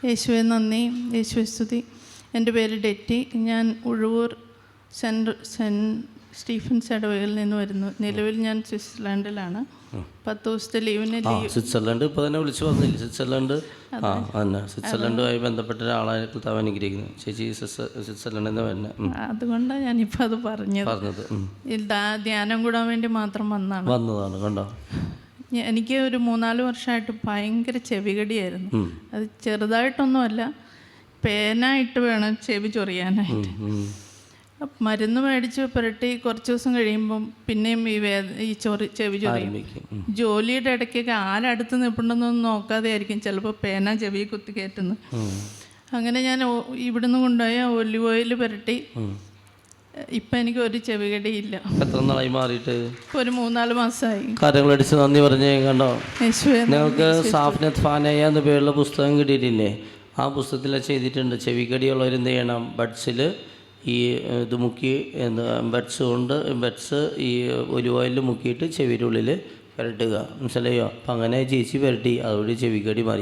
യേശുവെ നന്ദി, യേശുവെ സ്തുതി. എൻ്റെ പേര് ഡെറ്റി. ഞാൻ ഉഴവൂർ സെൻറ്റ് സ്റ്റീഫൻസ് ഇടവകയിൽ നിന്ന് വരുന്നു. നിലവിൽ ഞാൻ സ്വിറ്റ്സർലൻഡിലാണ്. 10 ദിവസത്തെ ലീവിന് സ്വിറ്റ്സർലൻഡ് ഇപ്പോൾ തന്നെ വിളിച്ചു പറഞ്ഞില്ല. സ്വിറ്റ്സർലൻഡുമായി ബന്ധപ്പെട്ട ഒരാളായ കർത്താവ് അനുഗ്രഹിക്കുന്നു. ചേച്ചി സ്വിറ്റ്സർലൻഡിൽ നിന്ന് വരുന്നത്. അതുകൊണ്ടാണ് ഞാനിപ്പോൾ അത് പറഞ്ഞത്. ധ്യാനം കൂടാൻ വേണ്ടി മാത്രം വന്നതാണ്. കണ്ടോ, എനിക്ക് ഒരു 3-4 വർഷമായിട്ട് ഭയങ്കര ചെവികടിയായിരുന്നു. അത് ചെറുതായിട്ടൊന്നുമല്ല, പേനായിട്ട് വേണം ചെവി ചൊറിയാനായിട്ട്. മരുന്ന് മേടിച്ച് പുരട്ടി കുറച്ച് ദിവസം കഴിയുമ്പം പിന്നെയും ഈ ചെവി ചൊറിയും. ജോലിയുടെ ഇടയ്ക്കൊക്കെ ആരടുത്ത് നിൽപ്പുണ്ടെന്നൊന്നും നോക്കാതെ ആയിരിക്കും ചിലപ്പോൾ പേന ചെവി കുത്തി കയറ്റുന്നത്. അങ്ങനെ ഞാൻ ഇവിടുന്ന് കൊണ്ടുപോയ ഒലിവ് ഓയിൽ പുരട്ടി. ഇപ്പം എനിക്ക് ഒരു ചെവികടിയില്ല. എത്ര നാളായി മാറിയിട്ട്? ഒരു 3-4 മാസമായി. കാര്യങ്ങളടിച്ച് നന്ദി പറഞ്ഞേ. കണ്ടോ, നിങ്ങൾക്ക് സാഫ്നത്ത് ഫാനയ എന്ന പേരുള്ള പുസ്തകം കിട്ടിയിട്ടില്ലേ? ആ പുസ്തകത്തിൽ ചെയ്തിട്ടുണ്ട്. ചെവികടിയുള്ളവർ എന്ത് ചെയ്യണം? ബഡ്സിൽ ഈ ഇത് മുക്കി ബഡ്സ് ഈ ഒലിവ് ഓയിലിൽ മുക്കിയിട്ട് ചെവിയുടെ ഉള്ളിൽ പുരട്ടുക. മനസ്സിലായോ? അപ്പം അങ്ങനെ ചേച്ചി പുരട്ടി, അതോടെ ചെവികടി മാറി.